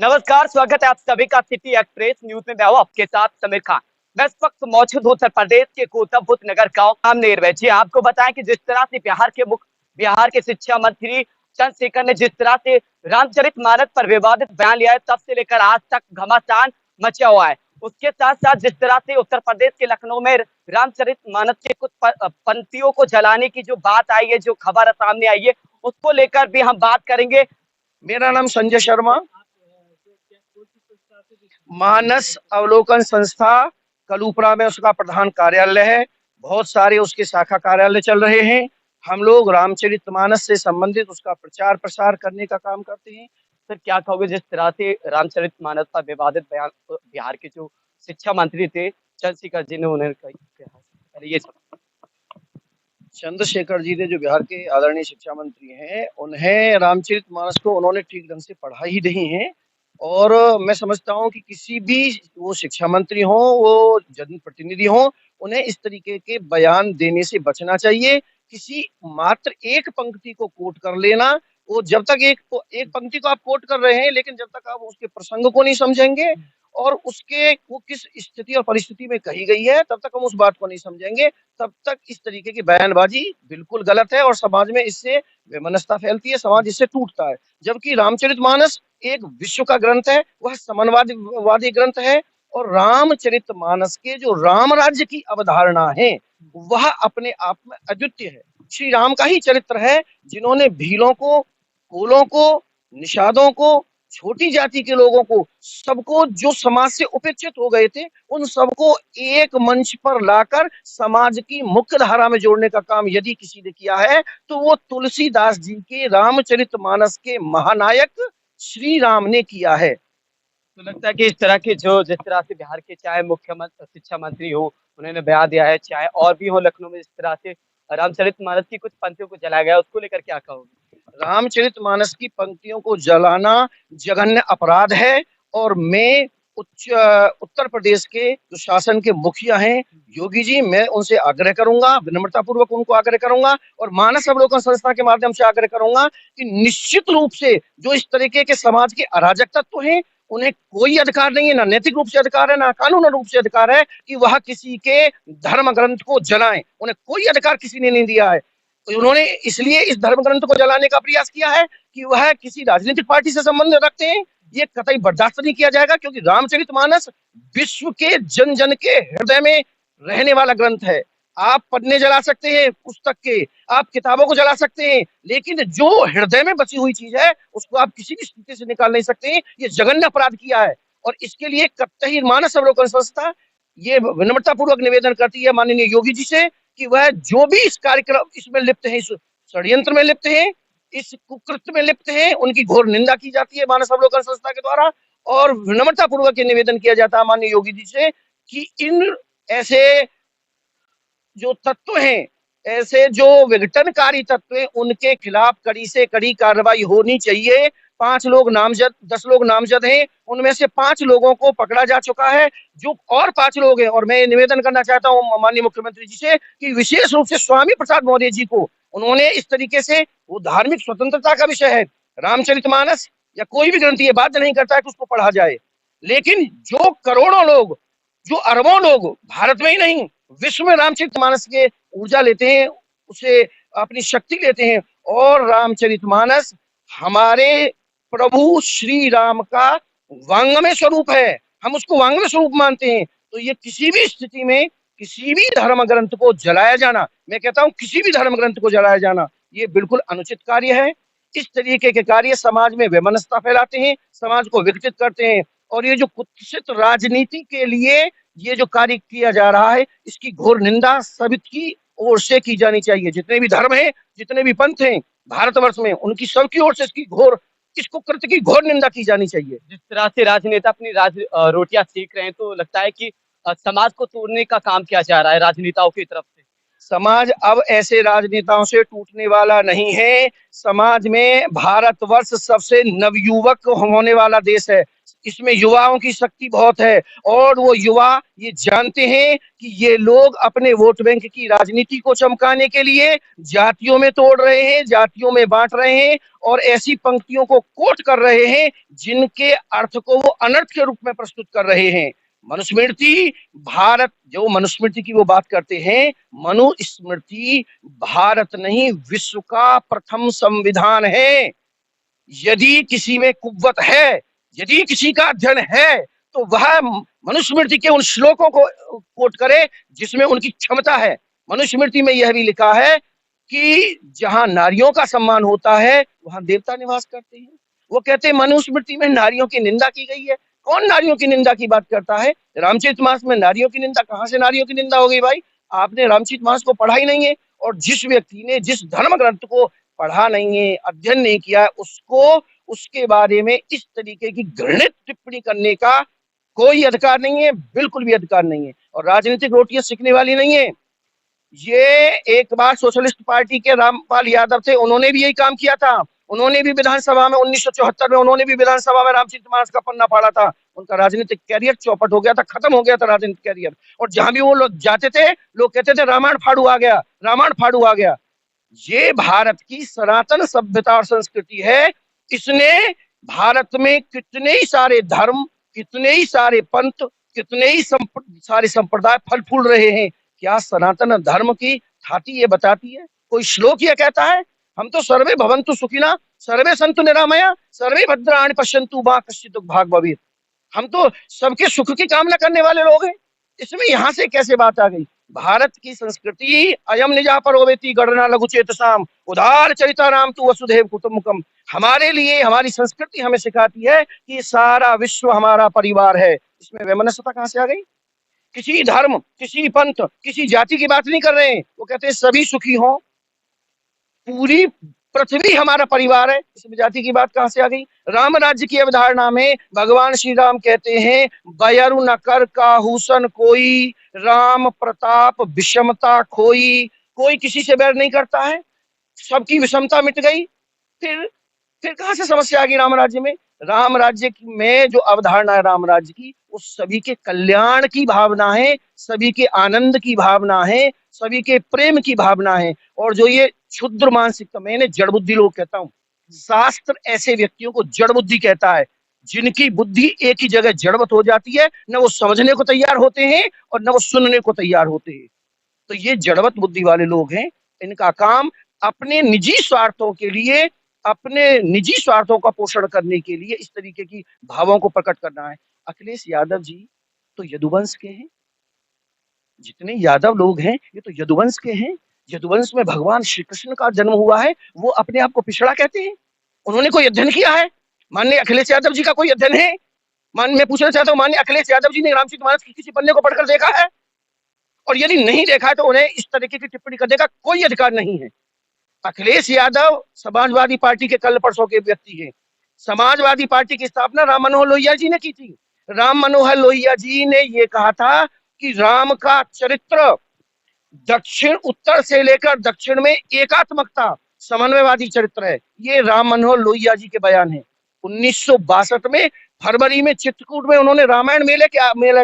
नमस्कार, स्वागत है आप सभी का सिटी एक्सप्रेस न्यूज में। मैं हूं आपके साथ समीर खान। मैं इस वक्त मौजूद हूं उत्तर प्रदेश के गौतम बुद्ध नगर गांव आमनेर में। जी आपको बताएं कि जिस तरह से बिहार के शिक्षा मंत्री चंद्रशेखर ने जिस तरह से रामचरितमानस पर विवादित बयान लिया है, तब से लेकर आज तक घमासान मचा हुआ है। उसके साथ साथ जिस तरह से उत्तर प्रदेश के लखनऊ में रामचरितमानस के कुछ पंक्तियों को जलाने की जो बात आई है, जो खबर सामने आई है, उसको लेकर भी हम बात करेंगे। मेरा नाम संजय शर्मा, मानस अवलोकन संस्था कलूपरा में उसका प्रधान कार्यालय है। बहुत सारे उसके शाखा कार्यालय चल रहे हैं। हम लोग रामचरितमानस से संबंधित उसका प्रचार प्रसार करने का काम करते हैं। सर, क्या कहोगे जिस तरह से रामचरितमानस पर विवादित बयान बिहार के जो शिक्षा मंत्री थे चंद्रशेखर जी ने उन्हें पहले ये चंद्रशेखर जी ने जो बिहार के आदरणीय शिक्षा मंत्री हैं, उन्हें रामचरितमानस को उन्होंने ठीक ढंग से पढ़ा ही नहीं है। और मैं समझता हूं कि किसी भी वो शिक्षा मंत्री हो, वो जनप्रतिनिधि हो, उन्हें इस तरीके के बयान देने से बचना चाहिए। किसी मात्र एक पंक्ति को कोट कर लेना, वो जब तक एक पंक्ति को आप कोट कर रहे हैं, लेकिन जब तक आप उसके प्रसंग को नहीं समझेंगे और उसके वो किस स्थिति और परिस्थिति में कही गई है, तब तक हम उस बात को नहीं समझेंगे। तब तक इस तरीके की बयानबाजी बिल्कुल गलत है और समाज में इससे वैमनस्यता फैलती है, समाज इससे टूटता है। जबकि रामचरितमानस एक विश्व का ग्रंथ है, वह समन्वयवादी ग्रंथ है। और रामचरितमानस के जो राम राज्य की अवधारणा है, वह अपने आप में अद्वितीय है। श्री राम का ही चरित्र है, जिन्होंने भीलों को, कोलों को, निषादों को, छोटी जाति के लोगों को, सबको जो समाज से उपेक्षित हो गए थे, उन सबको एक मंच पर लाकर समाज की मुख्य धारा में जोड़ने का काम यदि किसी ने किया है, तो वो तुलसीदास जी के रामचरितमानस के महानायक श्री राम ने किया है। तो लगता है कि इस तरह के जो जिस तरह से बिहार के चाहे मुख्यमंत्री शिक्षा मंत्री हो, उन्होंने बयान दिया है, चाहे और भी हो लखनऊ में जिस तरह से रामचरितमानस की कुछ पंक्तियों को जलाया गया, उसको लेकर क्या कहोगे? रामचरितमानस की पंक्तियों को जलाना जघन्य अपराध है। और मैं उत्तर प्रदेश के जो शासन के मुखिया हैं, योगी जी, मैं उनसे आग्रह करूंगा, विनम्रता पूर्वक उनको आग्रह करूंगा और मानस अवलोकन संस्था के माध्यम से आग्रह करूंगा कि निश्चित रूप से जो इस तरीके के समाज के अराजक तत्व हैं, उन्हें कोई अधिकार नहीं है, ना नैतिक रूप से अधिकार है, ना कानूनी रूप से अधिकार है कि वह किसी के धर्म ग्रंथ को जलाएं। उन्हें कोई अधिकार किसी ने नहीं दिया है। उन्होंने इसलिए इस धर्म ग्रंथ को जलाने का प्रयास किया है कि वह किसी राजनीतिक पार्टी से संबंध रखते हैं। ये कतई बर्दाश्त नहीं किया जाएगा, क्योंकि रामचरितमानस विश्व के जन जन के हृदय में रहने वाला ग्रंथ है। आप पन्ने जला सकते हैं पुस्तक के, आप किताबों को जला सकते हैं, लेकिन जो हृदय में बची हुई चीज है, उसको आप किसी भी स्थिति से निकाल नहीं सकते हैं। ये जघन्य अपराध किया है। और इसके लिए कतई मानस अवलोकन संस्था ये विनम्रता पूर्वक निवेदन करती है माननीय योगी जी से कि वह जो भी इस कार्यक्रम इसमें लिप्त है, इस षड्यंत्र में लिप्त है, इस कुकृत्य में लिप्त है, उनकी घोर निंदा की जाती है मानस अवलोकन संस्था के द्वारा। और विनम्रता पूर्वक ये निवेदन किया जाता है माननीय योगी जी से कि इन ऐसे जो तत्व हैं, ऐसे जो विघटनकारी तत्व हैं, उनके खिलाफ कड़ी से कड़ी कार्रवाई होनी चाहिए। 5 लोग नामजद, 10 लोग नामजद हैं, उनमें से 5 लोगों को पकड़ा जा चुका है। जो और 5 लोग हैं, और मैं निवेदन करना चाहता हूं माननीय मुख्यमंत्री जी से कि विशेष रूप से स्वामी प्रसाद मौर्य जी को, उन्होंने इस तरीके से, वो धार्मिक स्वतंत्रता का विषय है, रामचरितमानस या कोई भी ग्रंथ ये बाध्य नहीं करता है कि उसको पढ़ा जाए, लेकिन जो करोड़ों लोग, जो अरबों लोग भारत में ही नहीं विश्व में रामचरितमानस के ऊर्जा लेते हैं, उसे अपनी शक्ति लेते हैं, और रामचरितमानस हमारे प्रभु श्री राम का वांग्मय स्वरूप है, हम उसको वांग्मय स्वरूप मानते हैं। तो ये किसी भी स्थिति में किसी भी धर्म ग्रंथ को जलाया जाना, मैं कहता हूं किसी भी धर्म ग्रंथ को जलाया जाना, ये बिल्कुल अनुचित कार्य है। इस तरीके के कार्य समाज में वैमनस्यता फैलाते हैं, समाज को विघटित करते हैं। और ये जो कुत्सित राजनीति के लिए ये जो कार्य किया जा रहा है, इसकी घोर निंदा सबकी ओर से की जानी चाहिए। जितने भी धर्म हैं, जितने भी पंथ हैं भारतवर्ष में, उनकी सबकी ओर से इस कुकृत्य की घोर निंदा की जानी चाहिए। जिस तरह से राजनेता अपनी रोटियां सेक रहे हैं, तो लगता है कि समाज को तोड़ने का काम किया जा रहा है राजनेताओं की तरफ से। समाज अब ऐसे राजनेताओं से टूटने वाला नहीं है। समाज में भारतवर्ष सबसे नवयुवक होने वाला देश है। इसमें युवाओं की शक्ति बहुत है और वो युवा ये जानते हैं कि ये लोग अपने वोट बैंक की राजनीति को चमकाने के लिए जातियों में तोड़ रहे हैं, जातियों में बांट रहे हैं और ऐसी पंक्तियों को कोट कर रहे हैं जिनके अर्थ को वो अनर्थ के रूप में प्रस्तुत कर रहे हैं। मनुस्मृति भारत, जो मनुस्मृति की वो बात करते हैं, मनुस्मृति भारत नहीं विश्व का प्रथम संविधान है। यदि किसी में कुव्वत है, यदि किसी का अध्ययन है, तो वह मनुस्मृति के उन श्लोकों को कोट करे जिसमें उनकी क्षमता है। मनुस्मृति में यह भी लिखा है कि जहां नारियों का सम्मान होता है वहां देवता निवास करते हैं। वो कहते हैं मनुस्मृति में नारियों की निंदा की गई है। कौन नारियों की निंदा की बात करता है? रामचरितमानस में नारियों की निंदा, कहां से नारियों की निंदा हो गई भाई? आपने रामचरितमानस को पढ़ा ही नहीं है। और जिस व्यक्ति ने जिस धर्म ग्रंथ को पढ़ा नहीं है, अध्ययन नहीं किया है, उसको उसके बारे में इस तरीके की घृणित टिप्पणी करने का कोई अधिकार नहीं है, बिल्कुल भी अधिकार नहीं है। और राजनीतिक रोटियां सीखने वाली नहीं है। ये एक बार सोशलिस्ट पार्टी के रामपाल यादव थे, उन्होंने भी यही काम किया था। उन्होंने भी विधानसभा में 1974 में उन्होंने भी विधानसभा में रामचरितमानस का पन्ना फाड़ा था। उनका राजनीतिक कैरियर चौपट हो गया था, खत्म हो गया था राजनीतिक कैरियर। और जहां भी वो लोग जाते थे, लोग कहते थे रामायण फाड़ू आ गया, रामायण फाड़ू आ गया। ये भारत की सनातन सभ्यता और संस्कृति है। इसने भारत में कितने ही सारे धर्म, कितने ही सारे पंथ, कितने ही सारे संप्रदाय फल फूल रहे हैं। क्या सनातन धर्म की थाती ये बताती है? कोई श्लोक ये कहता है? हम तो सर्वे भवन्तु सुखिना, सर्वे सन्तु निरामया, सर्वे भद्राणि पश्यन्तु मा कश्चित् भाग भवेत्। हम तो सबके सुख की कामना करने वाले लोग हैं। इसमें यहां से कैसे बात आ गई? भारत की संस्कृति अयम निजा परोवेति गणना लघु चेतसाम उदार चरिता राम तु वसुधैव कुटुम्बकम। हमारे लिए हमारी संस्कृति हमें सिखाती है कि सारा विश्व हमारा परिवार है। इसमें वैमनस्यता कहां से आ गई? किसी धर्म, किसी पंथ, किसी जाति की बात नहीं कर रहे हैं। वो कहते हैं सभी सुखी हों, पूरी पृथ्वी हमारा परिवार है। इसमें जाति की बात कहां से आ गई? राम राज्य की अवधारणा में भगवान श्री राम कहते हैं बयरु न कर काहूसन कोई, राम प्रताप विषमता खोई। कोई किसी से बैर नहीं करता है, सबकी विषमता मिट गई। फिर कहां से समस्या आ गई राम राज्य में? राम राज्य में जो अवधारणा है राम राज्य की, वो सभी के कल्याण की भावना है, सभी के आनंद की भावना है, सभी के प्रेम की भावना है। और जो ये क्षुद्र मानसिकता, मैंने जड़ बुद्धि लोग कहता हूं, शास्त्र ऐसे व्यक्तियों को जड़ बुद्धि कहता है जिनकी बुद्धि एक ही जगह जड़वत हो जाती है, न वो समझने को तैयार होते हैं और न वो सुनने को तैयार होते हैं। तो ये जड़वत बुद्धि वाले लोग हैं। इनका काम अपने निजी स्वार्थों के लिए, अपने निजी स्वार्थों का पोषण करने के लिए इस तरीके की भावों को प्रकट करना है। अखिलेश यादव जी तो यदुवंश के हैं। जितने यादव लोग हैं ये तो यदुवंश के हैं। यदुवंश में भगवान श्री कृष्ण का जन्म हुआ है। वो अपने आप को पिछड़ा कहते हैं? उन्होंने कोई अध्ययन किया है? माननीय अखिलेश यादव जी का कोई अध्ययन है? मैं पूछना चाहता हूँ, माननीय अखिलेश यादव जी ने रामचरितमानस की किसी पन्ने को पढ़कर देखा है? और यदि नहीं देखा है तो उन्हें इस तरीके की टिप्पणी करने का कोई अधिकार नहीं है। अखिलेश यादव समाजवादी पार्टी के कल परसों के व्यक्ति हैं। समाजवादी पार्टी की स्थापना राम मनोहर लोहिया जी ने की थी। राम मनोहर लोहिया जी ने यह कहा था कि राम का चरित्र दक्षिण उत्तर से लेकर दक्षिण में एकात्मकता, समन्वयवादी चरित्र है। ये राम मनोहर लोहिया जी के बयान है। 1962 में फरवरी में चित्रकूट में उन्होंने रामायण मेले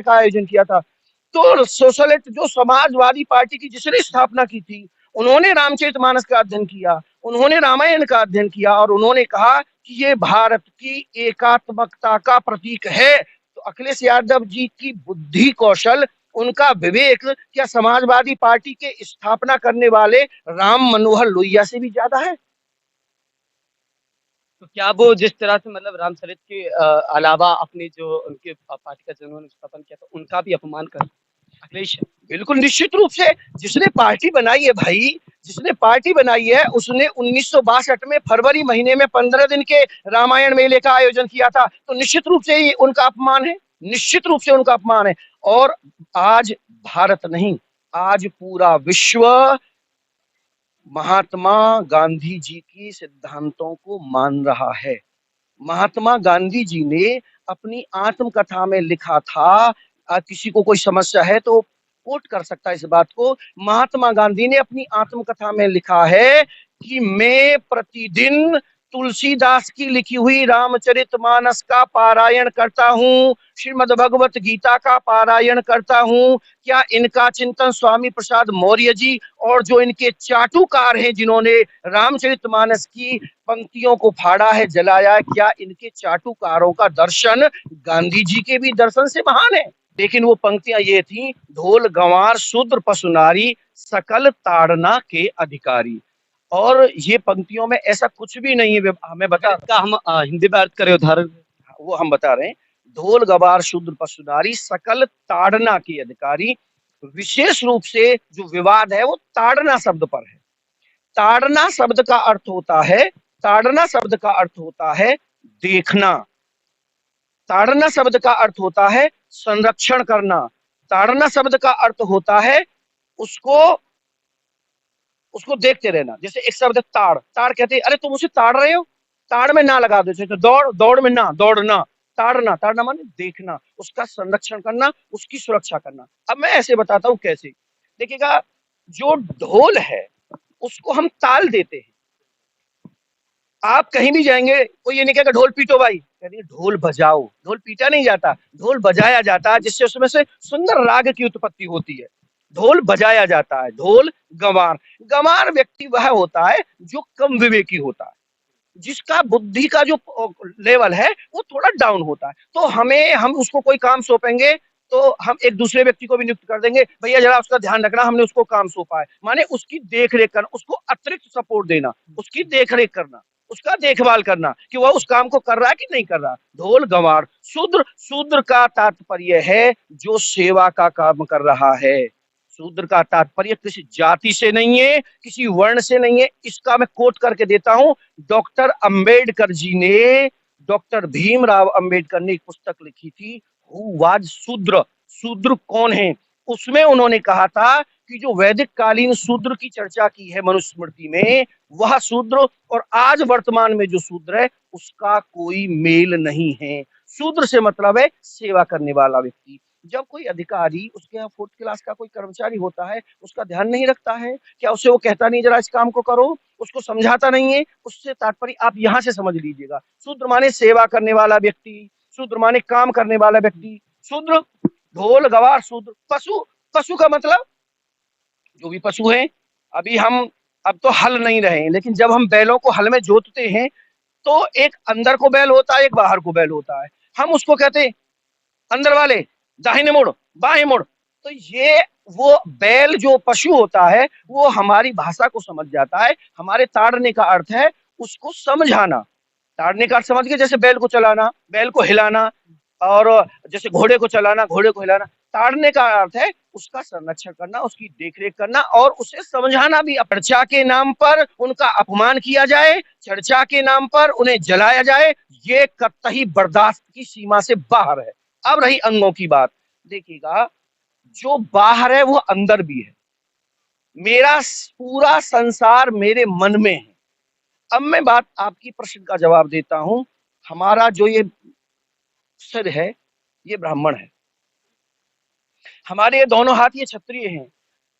का आयोजन किया था। तो सोशलिस्ट जो समाजवादी पार्टी की जिसने स्थापना की थी, उन्होंने रामचरितमानस का अध्ययन किया, उन्होंने रामायण का अध्ययन किया और उन्होंने कहा कि ये भारत की एकात्मकता का प्रतीक है। तो अखिलेश यादव जी की बुद्धि कौशल, उनका विवेक क्या समाजवादी पार्टी के स्थापना करने वाले राम मनोहर लोहिया से भी ज्यादा है? तो क्या वो जिस तरह से मतलब रामचरित के अलावा अपने जो उनके पार्टी का जिन्होंने स्थापन किया था उनका भी अपमान कर अखिलेश? बिल्कुल निश्चित रूप से। जिसने पार्टी बनाई है भाई, जिसने पार्टी बनाई है, उसने 1962 में फरवरी महीने में 15 दिन के रामायण मेले का आयोजन किया था। तो निश्चित रूप से ये उनका अपमान है, निश्चित रूप से उनका अपमान है। और आज भारत नहीं, आज पूरा विश्व महात्मा गांधी जी की सिद्धांतों को मान रहा है। महात्मा गांधी जी ने अपनी आत्मकथा में लिखा था, किसी को कोई समस्या है तो कोट कर सकता है इस बात को। महात्मा गांधी ने अपनी आत्मकथा में लिखा है कि मैं प्रतिदिन तुलसीदास की लिखी हुई रामचरितमानस का पारायण करता हूँ, श्रीमद् भगवत गीता का पारायण करता हूँ। क्या इनका चिंतन स्वामी प्रसाद मौर्य जी और जो इनके चाटुकार हैं जिन्होंने रामचरितमानस की पंक्तियों को फाड़ा है, जलाया है, क्या इनके चाटुकारों का दर्शन गांधी जी के भी दर्शन से महान है? लेकिन वो पंक्तियां ये थी, ढोल गंवार शूद्र पशु नारी सकल ताड़ना के अधिकारी। और ये पंक्तियों में ऐसा कुछ भी नहीं है, हमें बता, इसका हम हिंदी में अर्थ करें उदाहरण। वो हम बता रहे हैं। ढोल गवार शूद्र पशु नारी सकल ताड़ना के अधिकारी। विशेष रूप से जो विवाद है वो ताड़ना शब्द पर है। ताड़ना शब्द का अर्थ होता है, ताड़ना शब्द का अर्थ होता है देखना। ताड़ना शब्द का अर्थ होता है संरक्षण करना। ताड़ना शब्द का अर्थ होता है उसको उसको देखते रहना। जैसे एक शब्द ताड़, ताड़ कहते हैं अरे तुम उसे ताड़ रहे हो, ताड़ में ना लगा दो, तो दौड़, दौड़ में ना, दौड़ना। ताड़ना, ताड़ना माने देखना, उसका संरक्षण करना, उसकी सुरक्षा करना। अब मैं ऐसे बताता हूं कैसे। देखिएगा, जो ढोल है उसको हम ताल देते हैं। आप कहीं भी जाएंगे, कोई ये नहीं कहेगा ढोल पीटो भाई, कहेंगे ढोल बजाओ। ढोल पीटा नहीं जाता, ढोल बजाया जाता है, जिससे उसमें से सुंदर राग की उत्पत्ति होती है। ढोल बजाया जाता है। ढोल गंवार, गंवार व्यक्ति वह होता है जो कम विवेकी होता है, जिसका बुद्धि का जो लेवल है वो थोड़ा डाउन होता है। तो हम उसको कोई काम सौंपेंगे तो हम एक दूसरे व्यक्ति को भी नियुक्त कर देंगे, भैया जरा उसका ध्यान रखना, हमने उसको काम सौंपा है, माने उसकी देख रेख करना, उसको अतिरिक्त सपोर्ट देना, उसकी देख रेख करना, उसका देखभाल करना कि वह उस काम को कर रहा है कि नहीं कर रहा। ढोल गंवार। शूद्र, शूद्र का तात्पर्य है जो सेवा का काम कर रहा है। शूद्र का तात्पर्य किसी जाति से नहीं है, किसी वर्ण से नहीं है। इसका मैं कोट करके देता हूं। डॉक्टर अंबेडकर जी ने, डॉक्टर भीमराव अंबेडकर ने एक पुस्तक लिखी थी, हु वाज शूद्र, शूद्र कौन है। उसमें उन्होंने कहा था कि जो वैदिक कालीन शूद्र की चर्चा की है मनुस्मृति में, वह शूद्र और आज वर्तमान में जो शूद्र है उसका कोई मेल नहीं है। शूद्र से मतलब है सेवा करने वाला व्यक्ति। जब कोई अधिकारी उसके यहाँ 4th क्लास का कोई कर्मचारी होता है, उसका ध्यान नहीं रखता है, क्या उसे वो कहता नहीं जरा इस काम को करो, उसको समझाता नहीं है, उससे तात्पर्य आप यहाँ से समझ लीजिएगा। शूद्र माने सेवा करने वाला व्यक्ति, शूद्र माने काम करने वाला व्यक्ति। शूद्र, ढोल गवार शूद्र। पशु, पशु का मतलब जो भी पशु हैं। अभी हम, अब तो हल नहीं रहे, लेकिन जब हम बैलों को हल में जोतते हैं तो एक अंदर को बैल होता है, एक बाहर को बैल होता है। हम उसको कहते हैं अंदर वाले दाहिने मुड़, बाएं मुड़। तो ये वो बैल जो पशु होता है वो हमारी भाषा को समझ जाता है। हमारे ताड़ने का अर्थ है उसको समझाना। ताड़ने का अर्थ समझ गए, जैसे बैल को चलाना, बैल को हिलाना, और जैसे घोड़े को चलाना, घोड़े को हिलाना। ताड़ने का अर्थ है उसका संरक्षण करना, उसकी देखरेख करना और उसे समझाना भी। चर्चा के नाम पर उनका अपमान किया जाए, चर्चा के नाम पर उन्हें जलाया जाए, ये कतई बर्दाश्त की सीमा से बाहर है। अब रही अंगों की बात, देखिएगा, जो बाहर है वो अंदर भी है। मेरा पूरा संसार मेरे मन में है। अब मैं बात आपकी प्रश्न का जवाब देता हूं। हमारा जो ये सिर है ये ब्राह्मण है, हमारे ये दोनों हाथ ये क्षत्रिय हैं।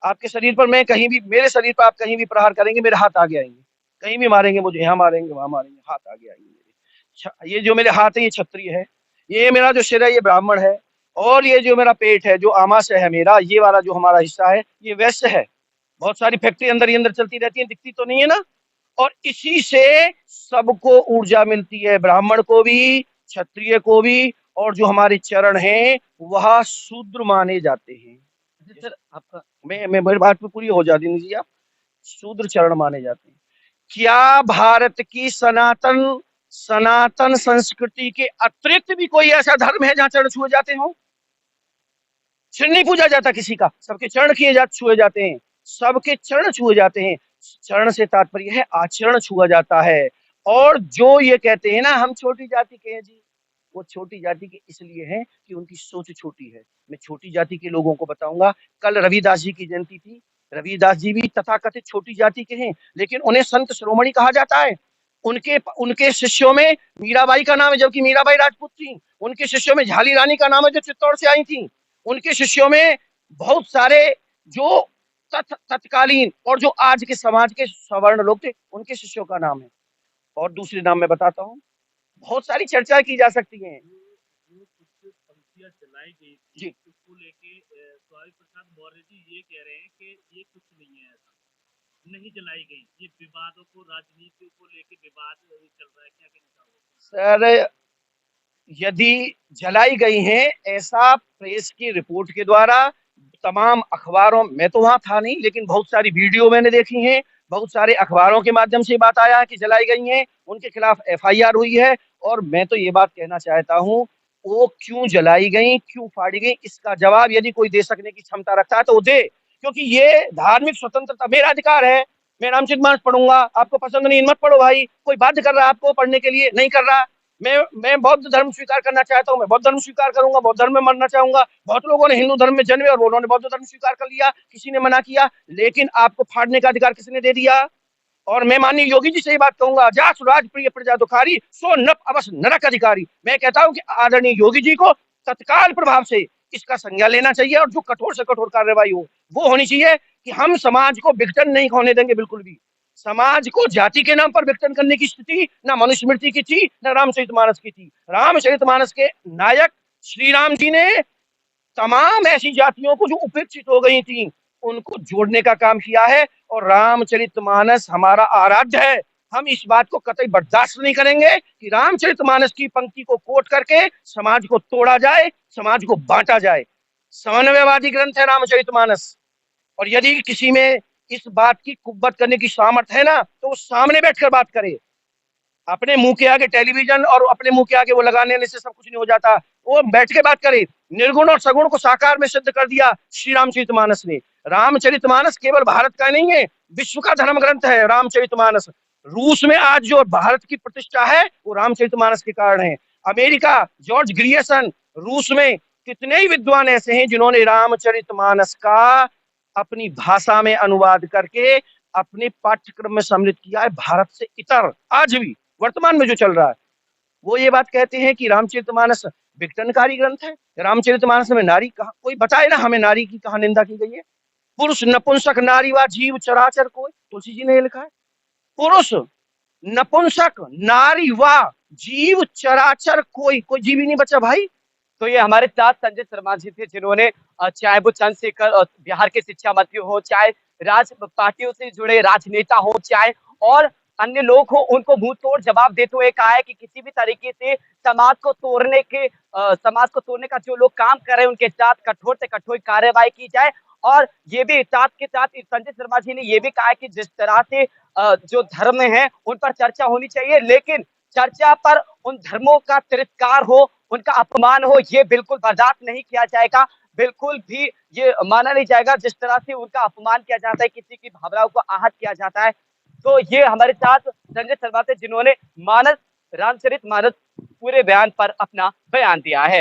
आपके शरीर पर मैं कहीं भी, मेरे शरीर पर आप कहीं भी प्रहार करेंगे मेरे हाथ आगे आएंगे, कहीं भी मारेंगे मुझे, यहाँ मारेंगे वहां मारेंगे, हाथ आगे आएंगे मेरे। ये जो मेरे हाथ है ये क्षत्रिय है, ये मेरा जो सिर है ये ब्राह्मण है, और ये जो मेरा पेट है, जो आमाशय है मेरा, ये वाला जो हमारा हिस्सा है ये वैश्य है। बहुत सारी फैक्ट्री अंदर ही अंदर चलती रहती है, दिखती तो नहीं है ना। और इसी से सबको ऊर्जा मिलती है, ब्राह्मण को भी, क्षत्रिय को भी, और जो हमारे चरण हैं वह शूद्र माने जाते हैं। सर आपका, मैं मेरी बात पे पूरी हो जाती नहीं जी, आप शूद्र चरण माने जाते हैं। क्या भारत की सनातन सनातन संस्कृति के अतिरिक्त भी कोई ऐसा धर्म है जहां चरण छुए जाते हो? सिर नहीं पूजा जाता किसी का, सबके चरण छुए जाते हैं, सबके चरण छुए जाते हैं। चरण से तात्पर्य है आचरण छुआ जाता है। और जो ये कहते हैं ना हम छोटी जाति के हैं जी, वो छोटी जाति के इसलिए हैं कि उनकी सोच छोटी है। मैं छोटी जाति के लोगों को बताऊंगा, कल रविदास जी की जयंती थी। रविदास जी भी तथाकथित छोटी जाति के हैं, लेकिन उन्हें संत शिरोमणि कहा जाता है। उनके उनके शिष्यों में मीराबाई का नाम है, जबकि मीराबाई राजपूत थी। उनके शिष्यों में झाली रानी का नाम है जो चित्तौड़ से आई थी। उनके शिष्यों में बहुत सारे जो तत्कालीन और जो आज के समाज के सवर्ण लोग थे, उनके शिष्यों का नाम है। और दूसरे नाम मैं बताता हूँ, बहुत सारी चर्चा की जा सकती है। जो कुछ पंक्तियां जलाई गई थी जी। उसको लेके स्वामी प्रसाद मौर्य जी ये कह रहे हैं कि ये कुछ नहीं है, ऐसा नहीं जलाई गई, ये विवादों को, राजनीति को लेके विवाद चल रहा है, क्या कहना चाहोगे? सर, यदि जलाई गई हैं ऐसा प्रेस की रिपोर्ट के द्वारा तमाम अखबारों, मैं तो वहां था नहीं, लेकिन बहुत सारी वीडियो मैंने देखी हैं, बहुत सारे अखबारों के माध्यम से बात आया है कि जलाई गई हैं, उनके खिलाफ एफआईआर हुई है। और मैं तो ये बात कहना चाहता हूं, वो क्यों जलाई गई, क्यों फाड़ी गई, इसका जवाब यदि कोई दे सकने की क्षमता रखता है तो वो दे, क्योंकि ये धार्मिक स्वतंत्रता, मेरा अधिकार है। मैं रामचरितमानस पढ़ूंगा, आपको पसंद नहीं मत पढ़ो भाई, कोई बाध्य कर रहा है आपको पढ़ने के लिए, नहीं कर रहा। मैं बौद्ध धर्म स्वीकार करना चाहता हूँ, मैं बौद्ध धर्म स्वीकार करूंगा, बौद्ध धर्म में मरना चाहूंगा। बहुत लोगों ने हिंदू धर्म में जन्मे और उन्होंने बौद्ध धर्म स्वीकार कर लिया, किसी ने मना किया, लेकिन आपको फाड़ने का अधिकार किसने दे दिया? और मैं माननीय योगी जी से ही बात कहूंगा, जासु राज प्रिय प्रजा दुखारी, सो नप अवश्य नरक अधिकारी। मैं कहता हूं कि आदरणीय योगी जी को तत्काल प्रभाव से इसका संज्ञान लेना चाहिए और जो कठोर से कठोर कार्रवाई हो वो होनी चाहिए, कि हम समाज को विघटन नहीं होने देंगे बिल्कुल भी। समाज को जाति के नाम पर विघटन करने की स्थिति ना मनुस्मृति की थी, ना रामचरितमानस की थी। रामचरितमानस के नायक श्री राम जी ने तमाम ऐसी जातियों को जो उपेक्षित हो गई थी उनको जोड़ने का काम किया है, और रामचरितमानस हमारा आराध्य है। हम इस बात को कतई बर्दाश्त नहीं करेंगे कि रामचरितमानस की पंक्ति को कोट करके समाज को तोड़ा जाए, समाज को बांटा जाए। समन्वयवादी ग्रंथ है रामचरितमानस, और यदि किसी में इस बात की कुव्वत करने की सामर्थ्य है ना, तो वो सामने बैठकर बात करे। अपने मुंह के आगे टेलीविजन और अपने मुंह के आगे वो लगाने से सब कुछ नहीं हो जाता, वो बैठ के बात करे। निर्गुण और सगुण को साकार में सिद्ध कर दिया श्री रामचरितमानस ने। रामचरितमानस केवल भारत का नहीं है, विश्व का धर्म ग्रंथ है रामचरितमानस। रूस में आज जो भारत की प्रतिष्ठा है वो रामचरितमानस के कारण है। अमेरिका, जॉर्ज ग्रियर्सन, रूस में कितने ही विद्वान ऐसे हैं जिन्होंने रामचरितमानस का अपनी भाषा में अनुवाद करके अपने पाठ्यक्रम में सम्मिलित किया है। भारत से इतर आज भी वर्तमान में जो चल रहा है, वो ये बात कहते हैं कि रामचरितमानस विघटनकारी ग्रंथ है। रामचरितमानस में नारी कहा, कोई बताए ना हमें नारी की कहां निंदा की गई है? पुरुष नपुंसक नारी व जीव चराचर कोई, तुलसी जी ने ये लिखा है। पुरुष नपुंसक नारी व जीव चराचर कोई, कोई जीव ही नहीं बचा भाई। तो ये हमारे साथ संजय शर्मा जी थे, जिन्होंने चाहे वो चंद्रशेखर बिहार के शिक्षा मंत्री हो, चाहे राज पार्टियों से जुड़े राजनेता हो, चाहे और अन्य लोग हो, उनको मुंह तोड़ जवाब देते हुए कहा है कि किसी भी तरीके से समाज को तोड़ने का जो लोग काम कर रहे हैं उनके साथ कठोर से कठोर कार्रवाई की जाए। और ये भी साथ के साथ संजय शर्मा जी ने ये भी कहा है कि जिस तरह से जो धर्म है उन पर चर्चा होनी चाहिए, लेकिन चर्चा पर उन धर्मों का तिरस्कार हो, उनका अपमान हो, ये बिल्कुल बर्दाश्त नहीं किया जाएगा। बिल्कुल भी ये माना नहीं जाएगा जिस तरह से उनका अपमान किया जाता है, किसी की भावनाओं को आहत किया जाता है। तो ये हमारे साथ संजय शर्मा थे, जिन्होंने रामचरितमानस पूरे बयान पर अपना बयान दिया है।